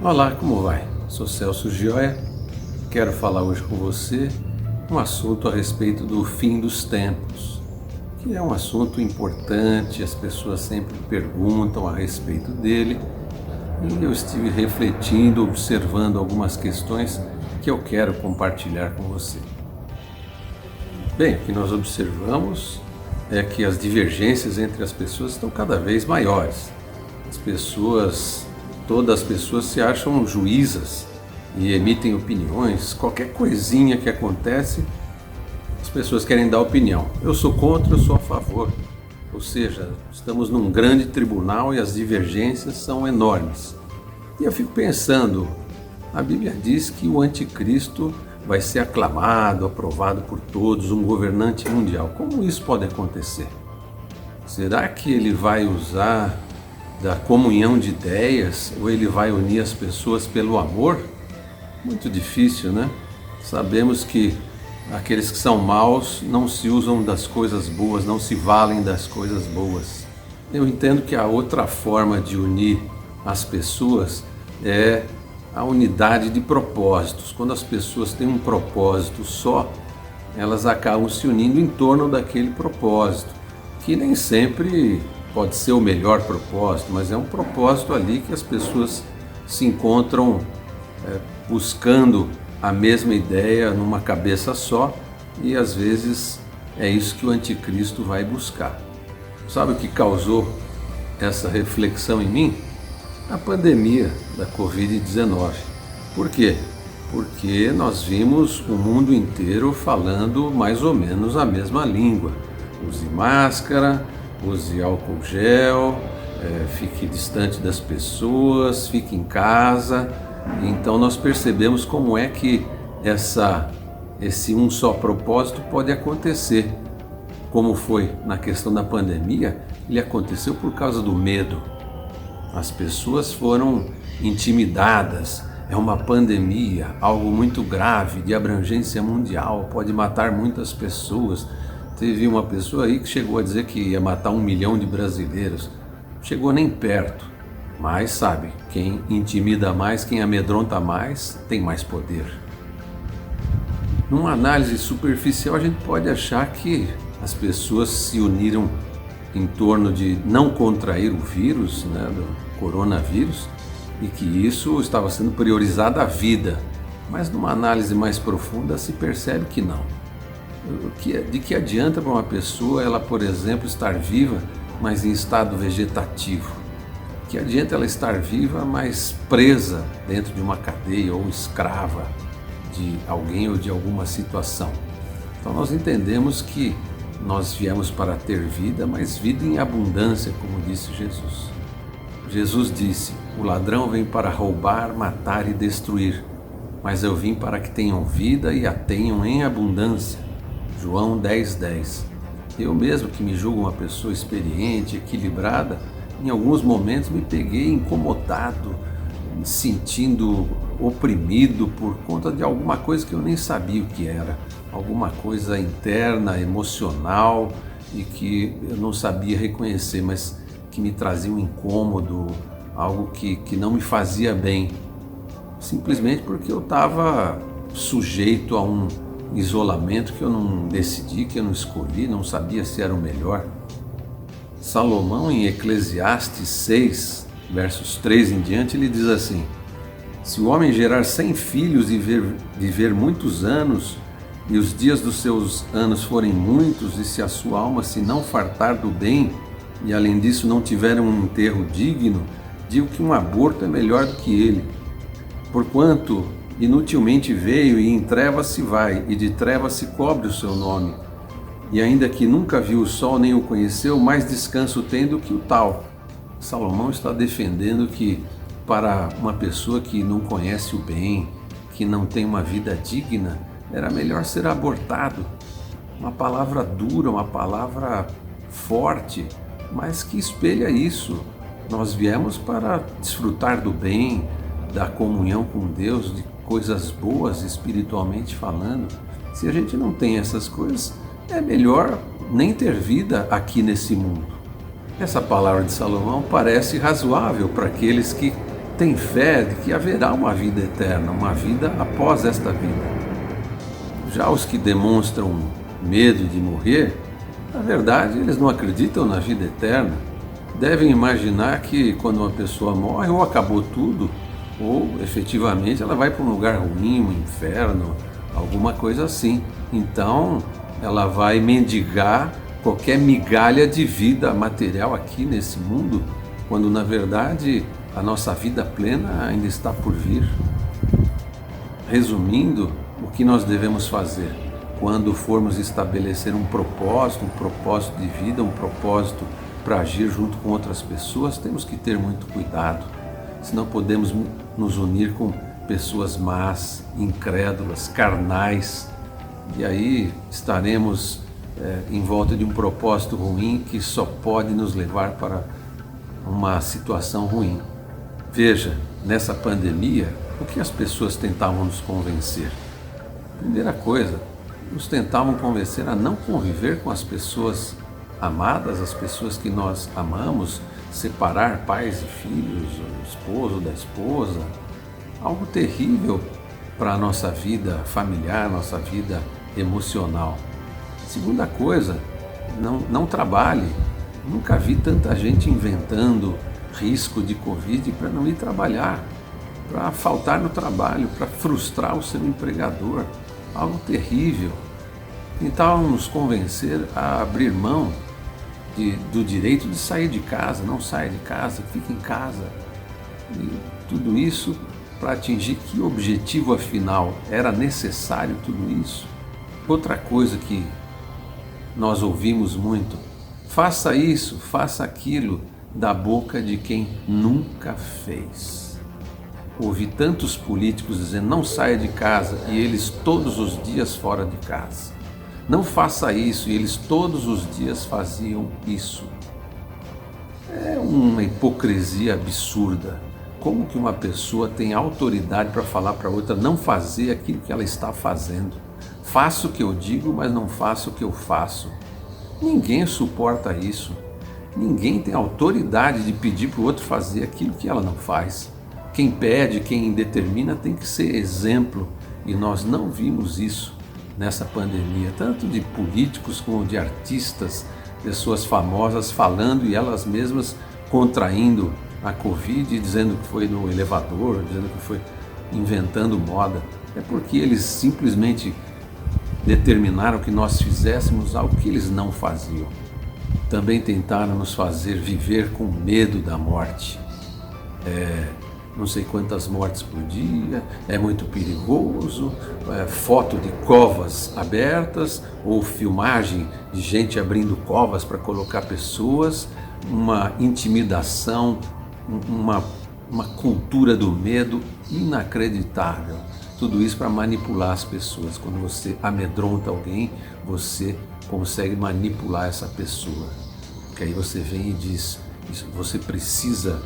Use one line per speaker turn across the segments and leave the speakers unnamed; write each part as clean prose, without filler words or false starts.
Olá, como vai? Sou Celso Gioia. Quero falar hoje com você um assunto a respeito do fim dos tempos, que é um assunto importante, as pessoas sempre perguntam a respeito dele, e eu estive refletindo, observando algumas questões que eu quero compartilhar com você. Bem, o que nós observamos é que as divergências entre as pessoas estão cada vez maiores. Todas as pessoas se acham juízas e emitem opiniões. Qualquer coisinha que acontece, as pessoas querem dar opinião. Eu sou contra, eu sou a favor. Ou seja, estamos num grande tribunal e as divergências são enormes. E eu fico pensando, a Bíblia diz que o anticristo vai ser aclamado, aprovado por todos, um governante mundial. Como isso pode acontecer? Será que ele vai usar da comunhão de ideias ou ele vai unir as pessoas pelo amor? Muito difícil, né? Sabemos que aqueles que são maus não se usam das coisas boas, não se valem das coisas boas. Eu entendo que a outra forma de unir as pessoas é a unidade de propósitos. Quando as pessoas têm um propósito só, elas acabam se unindo em torno daquele propósito, que nem sempre pode ser o melhor propósito, mas é um propósito ali que as pessoas se encontram buscando a mesma ideia numa cabeça só, e às vezes é isso que o anticristo vai buscar. Sabe o que causou essa reflexão em mim? A pandemia da Covid-19. Por quê? Porque nós vimos o mundo inteiro falando mais ou menos a mesma língua. Use máscara, use álcool gel, fique distante das pessoas, fique em casa. Então nós percebemos como é que esse um só propósito pode acontecer. Como foi na questão da pandemia, ele aconteceu por causa do medo. As pessoas foram intimidadas. É uma pandemia, algo muito grave, de abrangência mundial, pode matar muitas pessoas. Teve uma pessoa aí que chegou a dizer que ia matar 1 milhão de brasileiros. Chegou nem perto, mas sabe, quem intimida mais, quem amedronta mais, tem mais poder. Numa análise superficial, a gente pode achar que as pessoas se uniram em torno de não contrair o vírus, do coronavírus, e que isso estava sendo priorizado a vida. Mas numa análise mais profunda se percebe que não. De que adianta para uma pessoa ela, por exemplo, estar viva, mas em estado vegetativo? Que adianta ela estar viva, mas presa dentro de uma cadeia ou escrava de alguém ou de alguma situação? Então nós entendemos que nós viemos para ter vida, mas vida em abundância, como disse Jesus. Jesus disse: o ladrão vem para roubar, matar e destruir, mas eu vim para que tenham vida e a tenham em abundância. João 10:10. Eu mesmo, que me julgo uma pessoa experiente, equilibrada, em alguns momentos me peguei incomodado, me sentindo oprimido por conta de alguma coisa que eu nem sabia o que era, alguma coisa interna, emocional, e que eu não sabia reconhecer, mas que me trazia um incômodo, algo que não me fazia bem, simplesmente porque eu estava sujeito a um isolamento que eu não decidi, que eu não escolhi, não sabia se era o melhor. Salomão, em Eclesiastes 6, versos 3 em diante, ele diz assim: se o homem gerar 100 filhos e viver muitos anos, e os dias dos seus anos forem muitos, e se a sua alma se não fartar do bem, e além disso não tiver um enterro digno, digo que um aborto é melhor do que ele. Porquanto inutilmente veio e em trevas se vai, e de trevas se cobre o seu nome. E ainda que nunca viu o sol nem o conheceu, mais descanso tem do que o tal. Salomão está defendendo que para uma pessoa que não conhece o bem, que não tem uma vida digna, era melhor ser abortado. Uma palavra dura, uma palavra forte, mas que espelha isso. Nós viemos para desfrutar do bem, da comunhão com Deus, de coisas boas espiritualmente falando. Se a gente não tem essas coisas, é melhor nem ter vida aqui nesse mundo. Essa palavra de Salomão parece razoável para aqueles que têm fé de que haverá uma vida eterna, uma vida após esta vida. Já os que demonstram medo de morrer, na verdade, eles não acreditam na vida eterna. Devem imaginar que quando uma pessoa morre, ou acabou tudo, ou efetivamente ela vai para um lugar ruim, um inferno, alguma coisa assim. Então, ela vai mendigar qualquer migalha de vida material aqui nesse mundo, quando na verdade a nossa vida plena ainda está por vir. Resumindo, o que nós devemos fazer? Quando formos estabelecer um propósito de vida, um propósito para agir junto com outras pessoas, temos que ter muito cuidado, senão podemos nos unir com pessoas más, incrédulas, carnais, e aí estaremos em volta de um propósito ruim que só pode nos levar para uma situação ruim. Veja, nessa pandemia, o que as pessoas tentavam nos convencer? Primeira coisa, nos tentavam convencer a não conviver com as pessoas amadas, as pessoas que nós amamos, separar pais e filhos, o esposo da esposa, algo terrível para a nossa vida familiar, nossa vida emocional. Segunda coisa, não trabalhe. Nunca vi tanta gente inventando risco de Covid para não ir trabalhar, para faltar no trabalho, para frustrar o seu empregador. Algo terrível. Tentavam nos convencer a abrir mão do direito de sair de casa. Não saia de casa, fique em casa. E tudo isso para atingir que objetivo afinal? Era necessário tudo isso? Outra coisa que nós ouvimos muito: faça isso, faça aquilo, da boca de quem nunca fez. Ouvi tantos políticos dizendo não saia de casa e eles todos os dias fora de casa. Não faça isso e eles todos os dias faziam isso. É uma hipocrisia absurda. Como que uma pessoa tem autoridade para falar para outra não fazer aquilo que ela está fazendo? Faço o que eu digo, mas não faço o que eu faço. Ninguém suporta isso. Ninguém tem autoridade de pedir para o outro fazer aquilo que ela não faz. Quem pede, quem determina tem que ser exemplo. E nós não vimos isso nessa pandemia, tanto de políticos como de artistas, pessoas famosas falando e elas mesmas contraindo a Covid, dizendo que foi no elevador, dizendo que foi inventando moda. É porque eles simplesmente determinaram que nós fizéssemos algo que eles não faziam. Também tentaram nos fazer viver com medo da morte. Não sei quantas mortes por dia, é muito perigoso, foto de covas abertas ou filmagem de gente abrindo covas para colocar pessoas, uma intimidação, uma cultura do medo inacreditável. Tudo isso para manipular as pessoas. Quando você amedronta alguém, você consegue manipular essa pessoa. Porque aí você vem e diz, você precisa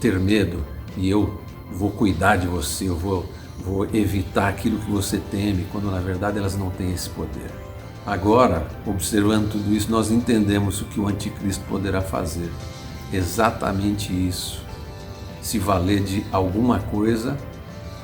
ter medo e eu vou cuidar de você, eu vou evitar aquilo que você teme, quando na verdade elas não têm esse poder. Agora, observando tudo isso, nós entendemos o que o anticristo poderá fazer. Exatamente isso. Se valer de alguma coisa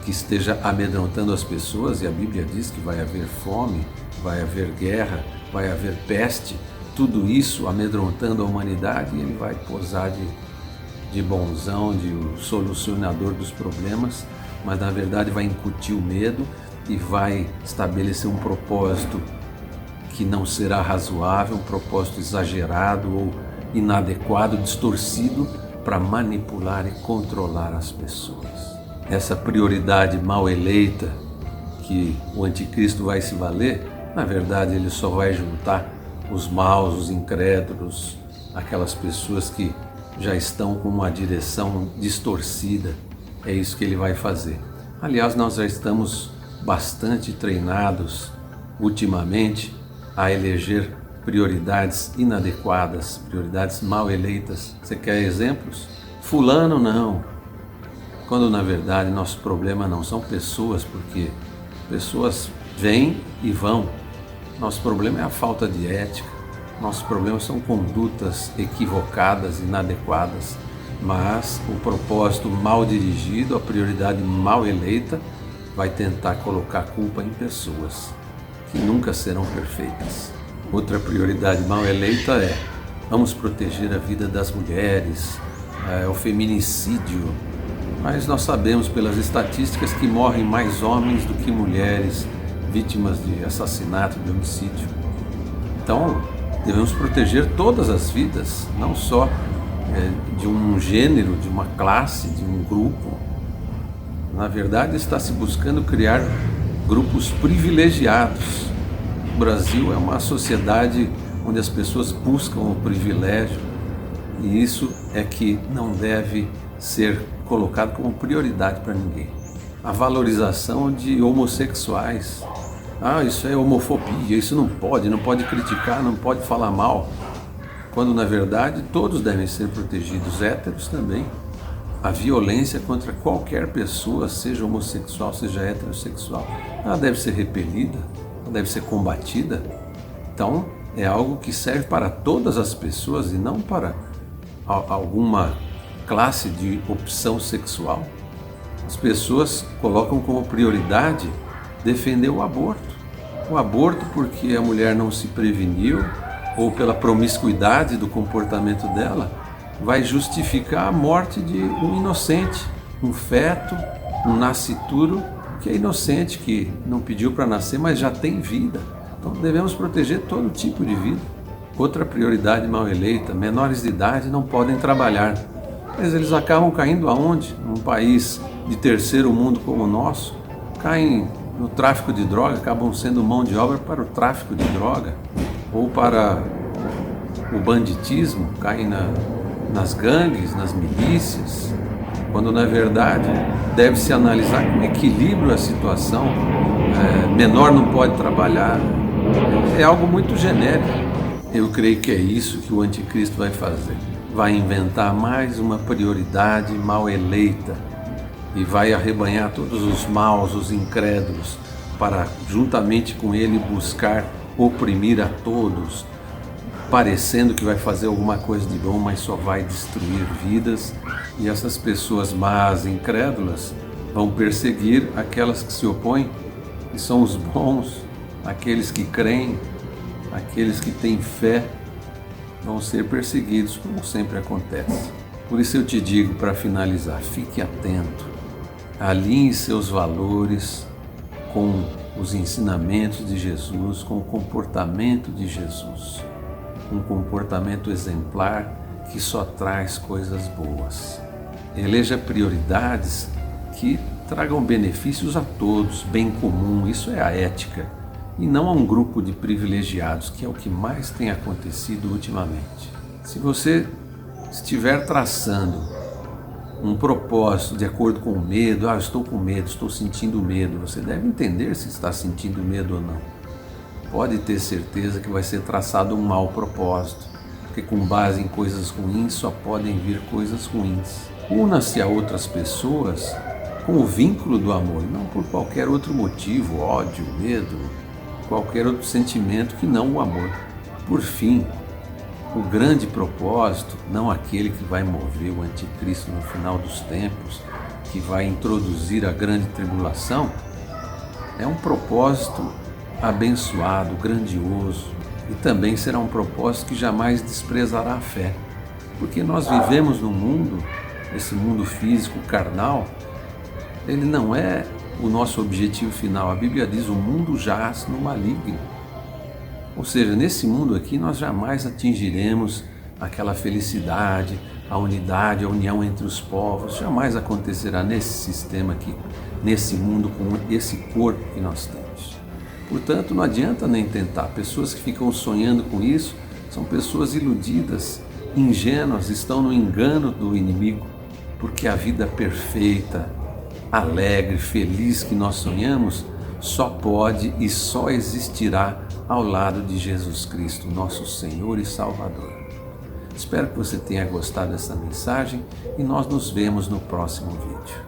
que esteja amedrontando as pessoas, e a Bíblia diz que vai haver fome, vai haver guerra, vai haver peste, tudo isso amedrontando a humanidade, e ele vai posar de bonzão, de solucionador dos problemas, mas na verdade vai incutir o medo e vai estabelecer um propósito que não será razoável, um propósito exagerado ou inadequado, distorcido, para manipular e controlar as pessoas. Essa prioridade mal eleita que o anticristo vai se valer, na verdade ele só vai juntar os maus, os incrédulos, aquelas pessoas que já estão com uma direção distorcida. É isso que ele vai fazer. Aliás, nós já estamos bastante treinados ultimamente a eleger prioridades inadequadas, prioridades mal eleitas. Você quer exemplos? Fulano não. Quando na verdade nosso problema não são pessoas, porque pessoas vêm e vão. Nosso problema é a falta de ética. Nossos problemas são condutas equivocadas, inadequadas. Mas o propósito mal dirigido, a prioridade mal eleita, vai tentar colocar a culpa em pessoas que nunca serão perfeitas. Outra prioridade mal eleita é: vamos proteger a vida das mulheres, o feminicídio. Mas nós sabemos pelas estatísticas que morrem mais homens do que mulheres vítimas de assassinato, de homicídio. Então, devemos proteger todas as vidas, não só de um gênero, de uma classe, de um grupo. Na verdade, está se buscando criar grupos privilegiados. O Brasil é uma sociedade onde as pessoas buscam o privilégio, e isso é que não deve ser colocado como prioridade para ninguém. A valorização de homossexuais. Isso é homofobia, isso não pode criticar, não pode falar mal. Quando na verdade todos devem ser protegidos, héteros também. A violência contra qualquer pessoa, seja homossexual, seja heterossexual, ela deve ser repelida, ela deve ser combatida. Então é algo que serve para todas as pessoas e não para alguma classe de opção sexual. As pessoas colocam como prioridade defender o aborto. O aborto porque a mulher não se preveniu, ou pela promiscuidade do comportamento dela, vai justificar a morte de um inocente, um feto, um nascituro que é inocente, que não pediu para nascer, mas já tem vida. Então devemos proteger todo tipo de vida. Outra prioridade mal eleita: menores de idade não podem trabalhar. Mas eles acabam caindo aonde? Num país de terceiro mundo como o nosso, caem no tráfico de droga, acabam sendo mão de obra para o tráfico de droga, ou para o banditismo, caem nas gangues, nas milícias, quando na verdade deve-se analisar com equilíbrio a situação. Menor não pode trabalhar, é algo muito genérico. Eu creio que é isso que o anticristo vai fazer. Vai inventar mais uma prioridade mal eleita e vai arrebanhar todos os maus, os incrédulos, para juntamente com ele buscar oprimir a todos, parecendo que vai fazer alguma coisa de bom, mas só vai destruir vidas. E essas pessoas más, incrédulas, vão perseguir aquelas que se opõem, que são os bons, aqueles que creem, aqueles que têm fé, vão ser perseguidos, como sempre acontece. Por isso eu te digo, para finalizar, fique atento, alinhe seus valores com os ensinamentos de Jesus, com o comportamento de Jesus, um comportamento exemplar que só traz coisas boas. Eleja prioridades que tragam benefícios a todos, bem comum, isso é a ética, e não a um grupo de privilegiados, que é o que mais tem acontecido ultimamente. Se você estiver traçando um propósito de acordo com o medo, eu estou com medo, estou sentindo medo, você deve entender se está sentindo medo ou não. Pode ter certeza que vai ser traçado um mau propósito, porque com base em coisas ruins só podem vir coisas ruins. Una-se a outras pessoas com o vínculo do amor, não por qualquer outro motivo, ódio, medo, qualquer outro sentimento que não o amor. Por fim, o grande propósito, não aquele que vai mover o anticristo no final dos tempos, que vai introduzir a grande tribulação, é um propósito abençoado, grandioso, e também será um propósito que jamais desprezará a fé, porque nós vivemos num mundo, esse mundo físico, carnal, ele não é o nosso objetivo final. A Bíblia diz: o mundo jaz no maligno. Ou seja, nesse mundo aqui nós jamais atingiremos aquela felicidade, a unidade, a união entre os povos. Jamais acontecerá nesse sistema aqui, nesse mundo, com esse corpo que nós temos. Portanto, não adianta nem tentar. Pessoas que ficam sonhando com isso são pessoas iludidas, ingênuas, estão no engano do inimigo, porque a vida perfeita, alegre, feliz que nós sonhamos só pode e só existirá ao lado de Jesus Cristo, nosso Senhor e Salvador. Espero que você tenha gostado dessa mensagem e nós nos vemos no próximo vídeo.